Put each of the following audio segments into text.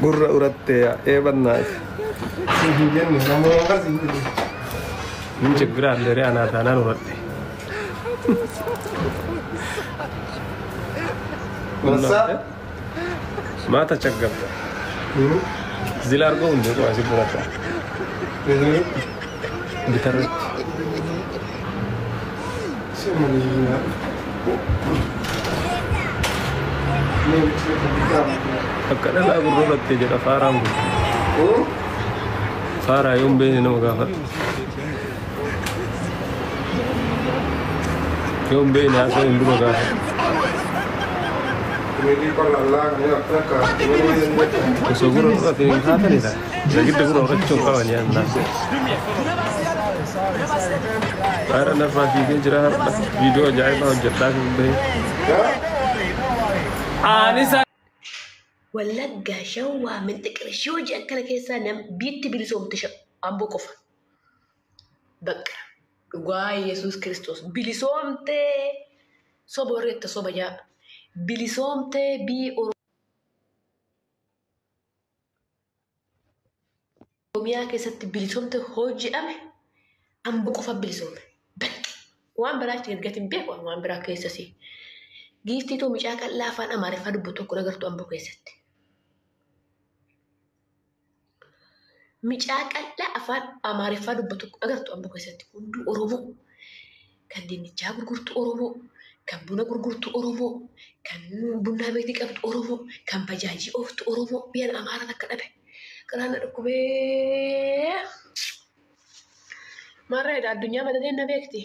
Gurra uratte ya ebannaas. Singin kamu apa singin? Min ችግር አለ ሪያ ናታናን ወራtte. Masa? ማታ ቸገርኩ። እዚህ ላድርገው እንደ ቋሲ ብራታ Ini ቢተረች semuanya. Ini kita. akkana la gurra uratte jedha faaraan kun. Faaraa yoon beene nama gaafadhu. Yoon beene haasa'u hin dura gaafadhu. Ini kalau Allah ini apa kah? Ini Osoo gurra uratte hin kaatanidha. Sagidda gurra urachuun qaban yaannaa. Faara nafaa fiigee jira har'a. Viidiyoo ajaa'ibaa hojjedhaa kan bahe. Aanisa Wallaggaa shawwaa min xiqqirshoo jedhan kana keessaa nam biitti bilisoomte amboo qofa. Bakka dhugaa Yesuus Kiristoos bilisoomtee soba warreetta soba jaa bilisoomtee bii Oromiyaa keessatti bilisoomte hojjedhame amboo qofa bilisoome. Bakka waan biraatti ergatiin beeku waan biraa keessasii. Giiftiituu mucaa qal'aa afaan Amaariffaa dubbatu tokko agartu amboo keessatti. Mucaa qal'aa afaan Amaariffaa dubbatu tokko agartu amboo keessatti. Hunduu Oromoo. Kan dinnichaa gurgurtu Oromoo. Kan buna gurgurtu Oromoo. Kan bunaa beektii qabdu Oromoo. Kan bajaajii ooftu Oromoo. Biyyan Amaaraa takka dhabe. Kanaana dhukkubee. Marreedha addunyaa madaleen na beekti.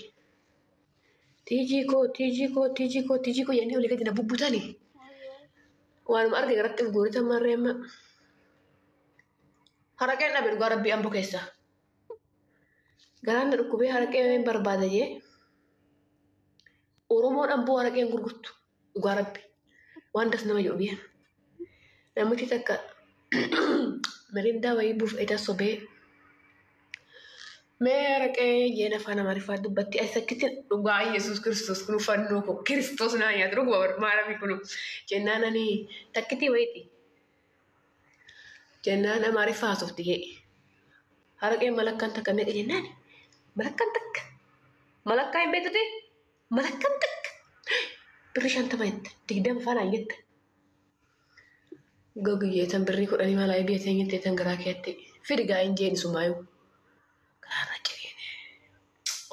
Tijiko yennii olii gadi na bubbutanii. Waanuma arge garatti gurguritan marreemma. Haraqeen dhabe dhugaa rabbii amboo keessa. Garaan na dhukkubee haraqee barbaada jee. Oromoon amboo haraqeen gurgurtu dhugaa rabbii. Waan das nama jedhu biyya. Namichi takka mirindaa wayii buufeeta sobee. Mee haraqee jeena afaan Amaariffaa dubbatti as akkitti dhugaa Yesuus Kiristoos kun fannoo koo Kiristoos naa nyaatu dhuguma maarabii kunu jennaan ani takkitti wayiiti. Jennaan Amaariffaa haasofti jee. Haraqeen malakkaan takka meeqa jennaan malakkaan takka. Malakkaa hin beektu malakkaan takka. Birri 50 jette 20 faanaan jette. Goguyyeetan birrii 10 malaa biyya teenyatti tan garaa keetti fidi gaa hin jeeni sumaayu. Garaana ciriine.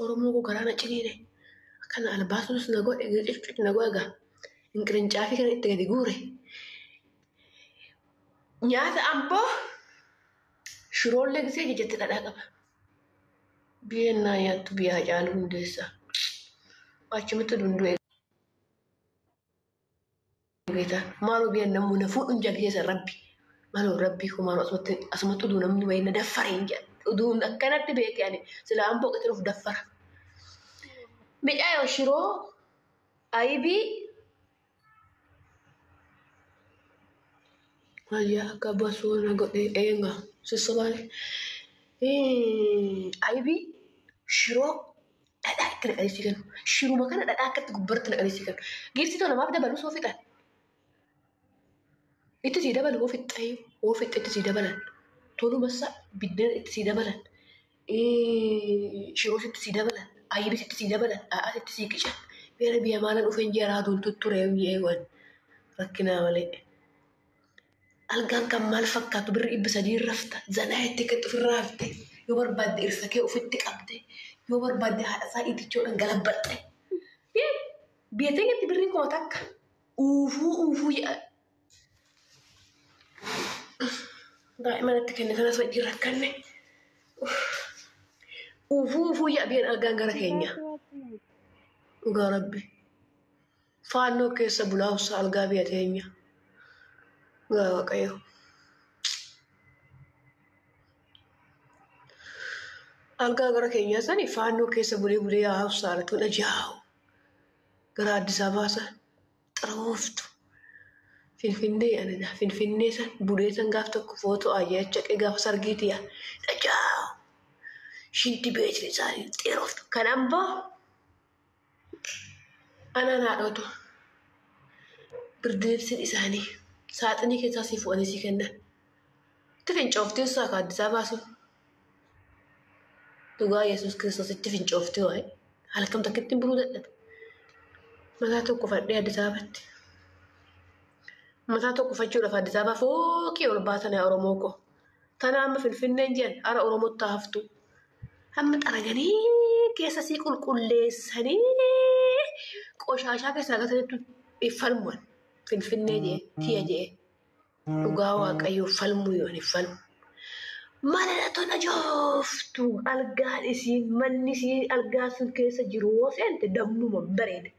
Oromoo koo garaana ciriine. Akkana albaasuus na godhe ciccit na godhe gaa. Inqirincaafi kana itti gadi guure. Nyaata amboo shiroollee gisee jijjatti dhadhaa qaba. Biyyeen naa nyaattu biyyaa caalu hundeessaa. Achumatti dunduu eeggata. Maaloo biyyeen namuu na fuudhuun jaggeessa rabbi. Maaloo rabbii koo maaloo asumatti uduu namni wayii na daffare hin jedhu. Uduun akkanatti beekee ani sila amboo qixxee of daffara. Miidhaa yoo shiroo ayibii Ayya akka basoo na godhee eenga sissobaale. Ayibii shiroo dhadhaa itti naqalisi kennu. Shiruma kana dhadhaa akkatti gubbarratti naqalisi kennu. Geessitoo namaaf dabaluu soo fixan. Itti sii dabalu oo fixxee oo fixxee itti sii dabalan. Tolumasaa biddeen itti sii dabalan. Shiroo itti sii dabalan. Ayibii itti sii dabalan. A'aas itti sii qican. Beera biyya maalan dhufeen jeeraa aduun tutturee eegan. Rakkinaa malee. Algaan kan maal fakkaatu birri 300 rafta. Zanaa itti kan ofirraa hafte. Yoo barbaadde irsa kee ofitti qabde. Yoo barbaadde haadha isaa itichoodhaan galabbatte. Biyya teenyatti birri koo takka. Uufuu jedha. Daa'imanatti kenne kanas wajjin rakkanne. Uufuu jedha biyyaan algaan gara keenya. Dhugaa rabbi. Faannoo keessa bulaawusa algaa biyya teenya. Gaa waaqayyo. Algaa gara keenyaa sani faannoo keessa bulee haawusa alatu dhajaa'u. Gara Addis Ababaa san xarooftu. Finfinnee san bulee san gaaf tokko footoo ayyacha qee gaafa sargiitiya dhajaa'u. Shinti beekni isaanii xeeroftu. Kan amboo anaan haadhootu birdeebsin isaanii saaxinii keessaa si fu'anii si kennan. fincooftii isaa ka Addis Ababaa sun. Dhugaa Yesuus Kiristoositti fincooftii waa'ee halkam takkitti hin buluu dadhabe. Mataa tokko fadhee Addis Ababaatti. Mataa tokko fachuudhaaf Addis Ababaa fooqii ol baatan Oromoo ko. Tana amma Finfinneen jiran ara Oromootti haftu. Amma xaraganii keessa sii qulqulleessanii qoshashaa keessa gatanitti falmuun Finfinnee jee tiya jee dhugaa Waaqayyoo falmuu yoo hin falmu. Mana tona jooftu algaan isii manni isii algaa sun keessa jiru yoo seente dammuma bareeda.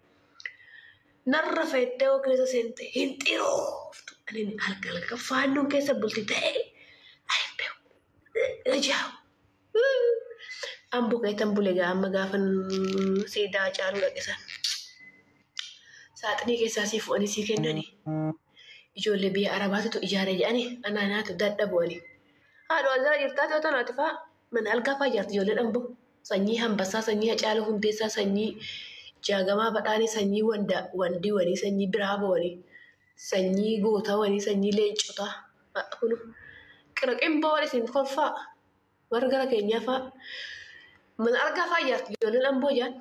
Narra feettee yoo keessa seente hin xirooftu. Ani alga faannoon keessa bulti ta'e Ejau. Ambo kaitan boleh gama gafan seda caru lagi san. Saat ini kisah si Fuani si Kendani. Ijo lebih Arabat tu ijare jani anak-anak tu dadda buani. Aduh azar irta tu tu nanti fa menalga fajar tu jolet ambo. Sanyi hambasa sanyi caru hundesa sanyi jagama batani sanyi wandi wani sanyi bravo wani. Sanyi gota wani sanyi lencota. Aku nu. Kerak embor isin kolfa. Warga Kenya fa. Menarga fajar jolet ambo jan.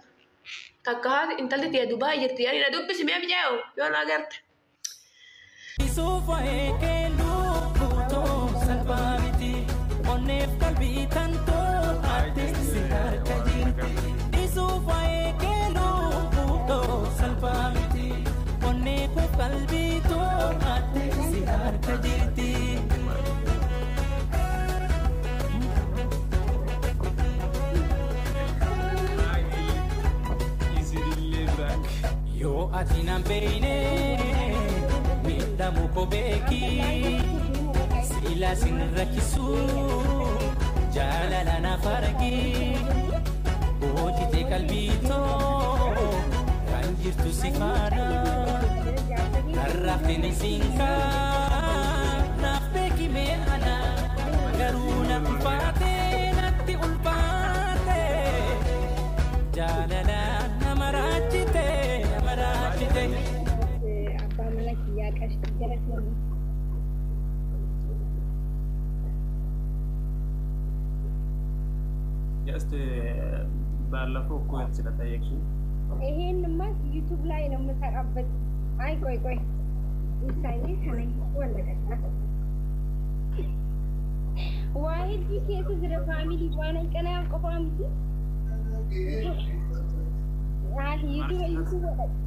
Kakak intal dia Dubai jadi ani na dubbi simi abijao. Yo na gert. Isufa eke lukuto salvamiti. Onef kalbi tanto artis sinar kajirti. Isufa eke lukuto salvamiti. Onef kalbi to artis sinar kajirti. Yo atinam beine midamu ko beki sila sinrakisu jalala na fargi oji te kalbito kanjirtu sifana arrafini sinka nafeki me ana garuna ulfate natti ulfate jalala namarachite apa mana kia kasih jarak lagi. Just baalafu ko sila tayo kasi. Naman YouTube lah yang masarap. Ay koi. Isanya sana wala ka. Wahid di kasi sa family wala ka na ako family.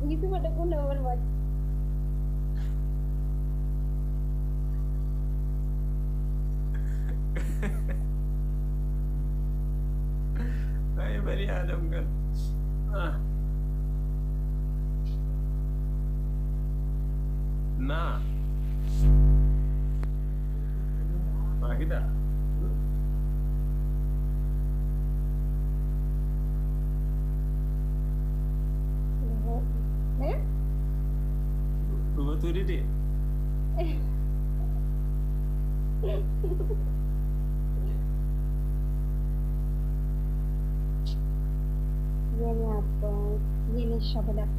YouTube ada guna berbuat. Ay bari Adam kan. Nah. Mahida. Tu dia. Ini apa? Ini syabala.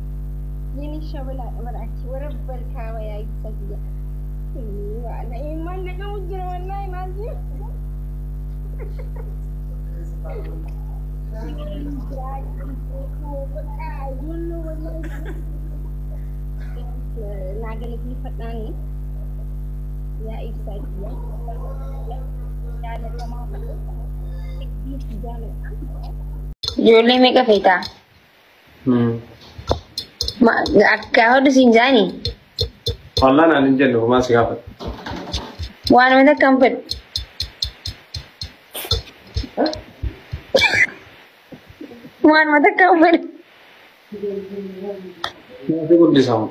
Berarti orang berkawai saja. Ini mana iman nak kamu jual lain masih? Naga lagi petani, ya iksa dia. Jalan lama tu, jalan. Jualan mereka fita. Kau tu sinjani. Allah nak ninjal lu masih apa? Wan mana kampet? Wan mana kampet? Nanti kau disam.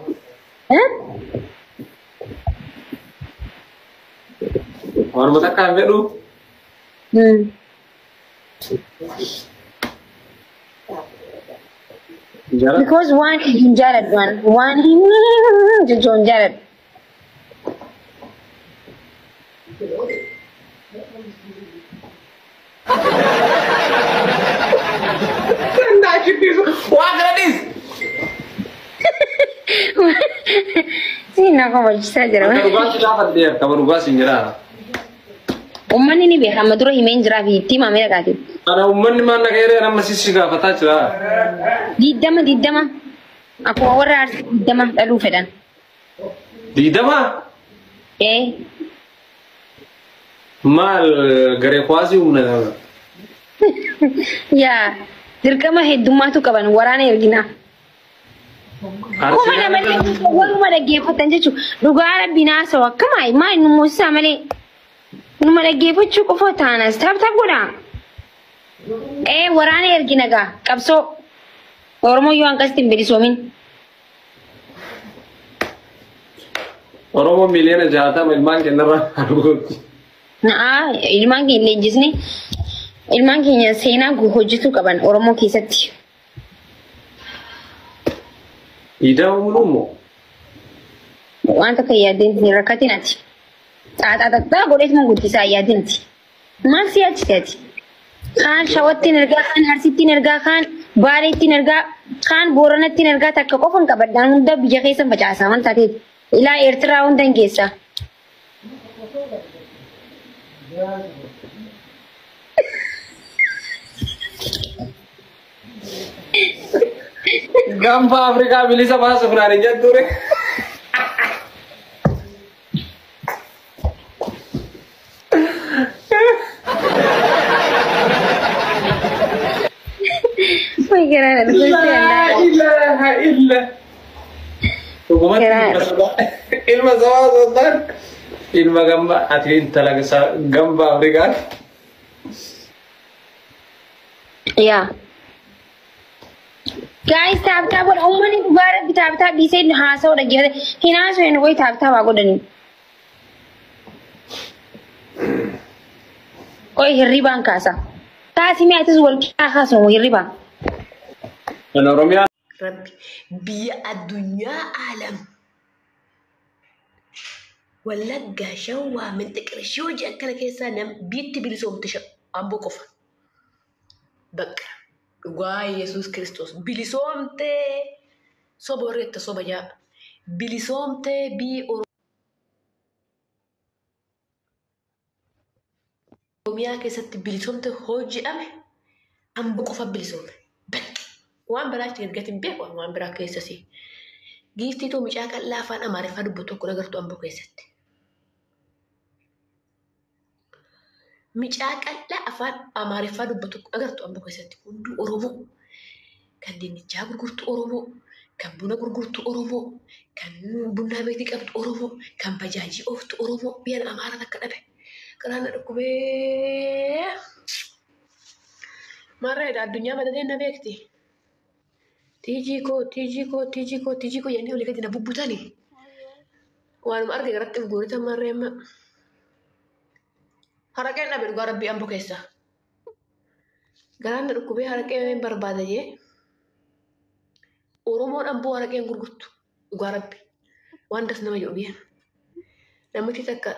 Orang mata kampet lu? Because one Jared one John Jared. Wah gratis. Sih nak kau baca saja. Kamu gua sih dapat dia, kamu gua sih nyerah. Ummanni ni beeka amma dura himeen jira fi itti maamila kaati. Ana ummanni maal nagayre nama sisi gaafataa jira. Diddama. Akkuma warra arsii diddama dhaluu fedhan. Diidama maal garee kwaasii humna nama. Yaa dirqama heddummaatu qaban waraana ergina. Kuma malee warruma dhaggeeffatan jechuun dhugaa rabbi naasoo akkama maal nu muusisaa malee numa dhaggeeffachuu qofa taanas taphata godha. Waraana ergina gaa qabsoo Oromoo yoo akkasitti hin bilisoomin. Oromoo miliyoona 60 ilmaan kennarraa arguutti. Ilmaan keenya leenjisni ilmaan keenya seenaa hojjetuu qaban Oromoo keessatti. Idaa umurumoo. Waan tokko yaadin rakkatin ati. Xaaxaa godheet mun guddisaa yaadin ati. Maal si yaachise ati? Kaan shawattiin ergaa, kaan arsittiin ergaa, kaan baaleettiin ergaa, kaan booranattiin ergaa takka qofan qabadhaan hunda biyya keessan facaasaa waan taateef. Ilaa Eertiraa hunda hin geessaa. Gampa Afrikaa bilisa baasuuf naan hin jetture. Wai kira na ilaha illa. Ilma sama sultan. Ilma gamba atin talaga gamba Afrikaa. Ya. Guys, tap what umani dugara tap bisa haso da gere hina so en wai tap aku dani. Oi hirriban kasa. Kasi mi atas wal kasa no hirriban. Ana Oromia Rabbi biya adunya alam. Wallagga shawwa min tikrashoji akala kesa nam bitti bilisom tisha ambo kofa. Bakka Dhugaa Yesuus Kiristoos bilisoomtee soba warreetta soba jaa bilisoomtee bii Oromiyaa keessatti bilisoomtee hojjeame ambo qofa bilisoome bakki waan biraatti ergatiin beeku waan biraa keessasi giiftii too micaa qal'aa afaan Amaariffaa dubbatu tokko agartu ambo keessatti. Micaa qal'aa afaan Amaariffaa dubbatu agartu ambo keessatti hunduu Oromoo kan dinnichaa gurgurtu Oromoo kan buna gurgurtu Oromoo kan bunaa beektii qabdu Oromoo kan bajaajii ooftu Oromoo biyyan Amaaraa akka dhabe qaraana dhukkubee marreedha addunyaa madadeen na beekti tiijii koo yennii olii gadi na bubbutanii waanuma arge garatti guuritan marreemma. Haraqeen dhabe dhugaa rabbii ambo keessa. Garaan dhukkubee haraqee barbaada jee. Oromoon amboo haraqeen gurgurtu dhugaa rabbii. Waan das nama jedhu biyya. Namichi takka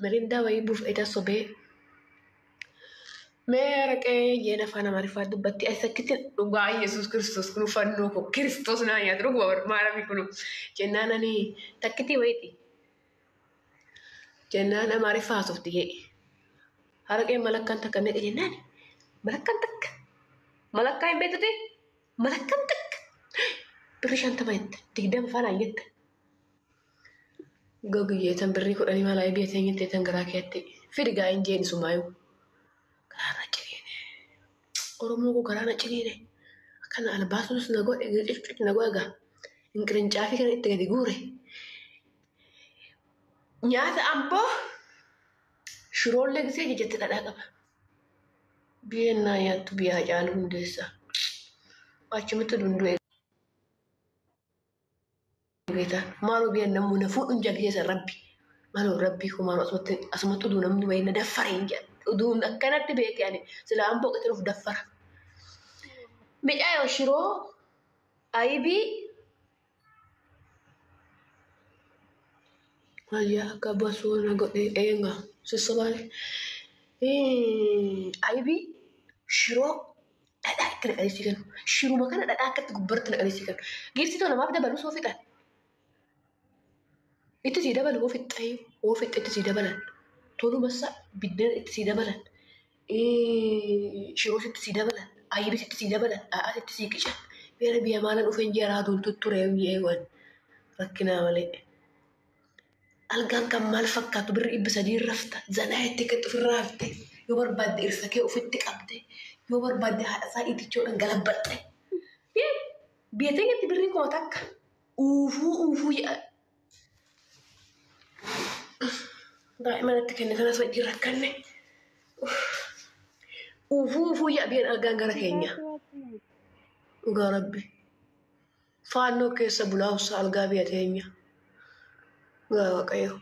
mirindaa wayii buufeetaa sobee. Mee haraqee jeen afaan Amaariffaa dubbatti as akkitti dhugaa Yesuus Kiristoos kun fannoo koo Kiristoos naa nyaatu dhugaa maarabii kunu jennaan ani takkitii wayiiti. Jennaan Amaariffaa haasofti jee. Haraqeen malakkaan takka meeqa jennaan? Malakkaan takka. Malakkaa hin beektu ta'e? Malakkaan takka. Birri 50 jette. 20 faanaan jette. Goguyyeetan birrii 10 malaa biyya teenyettee tan garaa keetti. Fidi gaa hin jeeni sumaayu. Garaana ciniine. Oromoo koo garaana ciniine. Akkana albaasuus na godhe cicuuci na godhe gaa. Inqirincaafi kana itti gadi guure. Nyaata amboo shiroollee gisee jejjette dhadhaa qaba. Biyyeen naa nyaattu biyya Hacaaluu Hundeessaa. Achumatti dunduu eegataa. Maaloo biyyeen namuu na fuudhuun jaggeessa rabbi. Maaloo rabbii koo maaloo asumatti uduu namni wayii na daffara hin jedhu. Uduun akkanatti beekee ani sila amboo qixxee of daffara. Micaa yoo shiroo ayibii Ayah kabasu na godhe enga sesuai aibi shiro ada kena kalisikan shiru makan ada akat gubar kena kalisikan gitu tuh nama kita baru sofitan itu tidak balu ofit ayo ofit itu tidak balan tolu masa biddeen itti sii dabalan shiroos itti sii dabalan ayyibis itti sii dabalan a'as itti sii qichan beera biyya maalan dhufeen jaraa aduun tutture eewan rakkinaa malee. Algaan kan maal fakkaatu birri 300 rafta zanaa itti kan ofirraa hafte yoo barbaadde irsa kee ofitti qabde yoo barbaadde haadha isaa itichoodhaan galabbatte. Biyya teenyatti birrii kuma takka uufuu yaa daa'imanatti kenne kanas wajjin rakkanne uufuu yaa biyyaan algaan gara keenya dhugaa rabbi faannoo keessa bulaawusa algaa biyya teenya gaa waaqayyo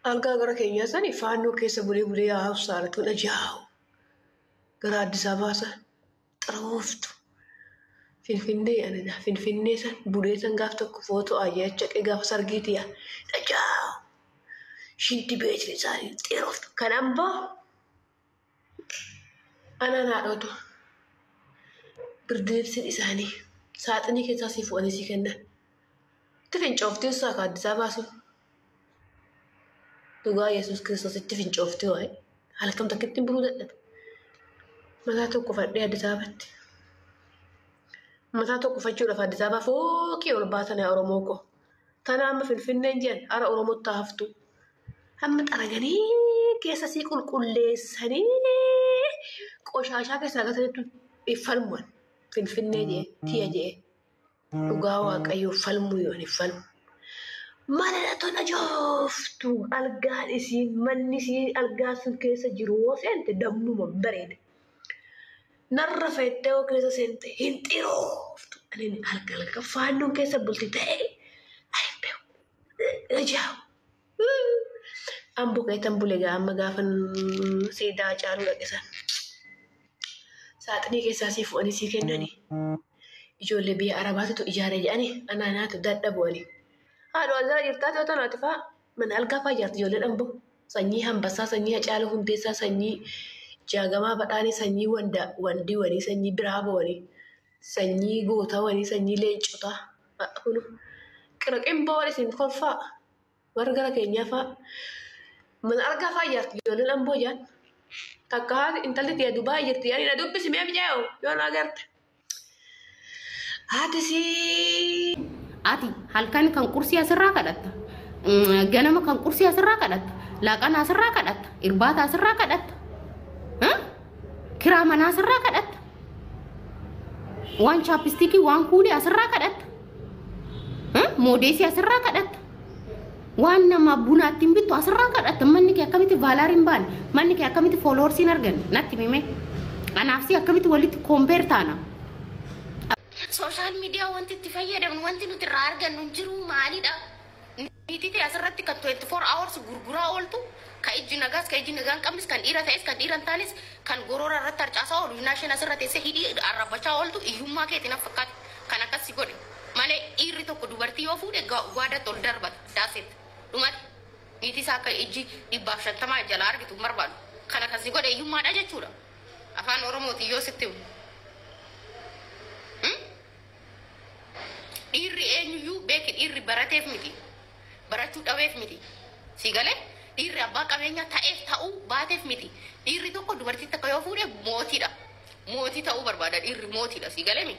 algaa gara keenyaa sani faannoo keessa bulee haawusa alatu dhajaa'u gara Addis Ababaa san xarooftu Finfinnee anana Finfinnee san bulee san gaaf tokko footoo ayyacha qee gaaf sargiitiya dhajaa'u shinti beekni isaanii xeeroftu kan amboo ananaadhootu birdeebsin isaanii saaxinii keessaa sii fu'anii sii kennan itti fincooftii isaa akka Addis Ababaa sun dhugaa Yesuus Kiristoos itti fincooftii waa'ee halkam takkitti buluu dadhabe. Mataa tokko fadhee Addis Ababaatti. Mataa tokko fachuudhaaf Addis Ababaa fooqii ol baatan yaa Oromoo ko. Tana amma Finfinneen jiran ara Oromootti haftu. Amma xaraganii keessa sii qulqulleessanii qoshaashaa keessaa gasanitti falmuun Finfinnee jee tiya jee dhugaa waaqayyoo falmuu yoo hin falmu. Mana tona jooftu algaan isiin manni isiin algaa sun keessa jiru yoo seente dammuma bareeda. Narra fettee yoo keessa seente hin xirooftu. Ani alga faannoon keessa bulti ta'e ajaa'ibu. Amboo keetan bulee amma gaafan siidaa caaluu dhaqisan. Saaxinii keessaa sii fu'anii sii kennanii. Ijoollee biyya Arabaatitu ijaaree jedhanii anaanaatu dadhabu'anii. Haadha waldaa jirtaati yoo tanaati fa'a mana algaa fa'aa ijaarti ijoollee dhamboo. Sanyii Hambassaa, sanyii Hacaaluu Hundeessaa, sanyii Jaagamaa Badhaanii, sanyii Wandiiwwanii, sanyii Biraabowwanii, sanyii Gootawwanii, sanyii Leencotaa. Kun qiraqimboon isin kolfaa warra gara keenyaa fa'aa. Mana algaa fa'aa ijaarti ijoollee dhamboo jaan. Takka haati intalli tiyya Dubaay jirti yaani na dubbisi mee bijaa'u yoo na agarte. Haati sii. Ati halkan kan kursi asirraa kadhatta. Ganama kan kursi asirraa kadhatta. Laaqana asirraa kadhatta. Irbaata asirraa kadhatta. Kiraa manaa asirraa kadhatta. Waan chaappistikii waan kuulii asirraa kadhatta. Moodeesii asirraa kadhatta. Waan nama bunaatti hin bittu asirraa kadhatta. Manni kee akkamitti vaalaar hin baane. Manni kee akkamitti fooloorsi hin arganne. Natti mimee. Anaafsi akkamitti walitti koompeer taana. Social media wanti itti fayyadamnu wanti nuti irraa argannu hin jiru maalidha? Niititi asirratti kan 24 hours gurguraa ooltu kan ijji nagaas kan ijji nagaan qabnis kan dhiira ta'es kan dhiira hin taanes kan goroora irratti harcaasaa oolu naasheen asirratti teessee hidhii arrabbachaa ooltu iyyummaa keetiin fakkaatu kan akkasii godhe malee dhiirri tokko dubartii yoo fuudhe gwaadatti ol darbata daasetti dhumati niitii isaa akka ijji 150 jalaa argitu hin barbaadu kan akkasii godhe iyyummaadha jechuudha afaan Oromootiin yoo sitti himu. Dhiirri eenyuyyuu beeki dhiirri barateef miti barachuu dhabeef miti si galee dhiirri abbaa qabeenya ta'eef ta'uu baateef miti dhiirri tokko dubartii takka yoo fuudhe mootii ta'uu barbaada dhiirri mootiidha si galee mi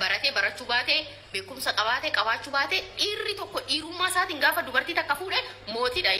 baratee barachuu baatee beekumsa qabaatee qabaachuu baatee dhiirri tokko dhiirummaa isaatiin gaafa dubartii takka fuudhe mootiidha.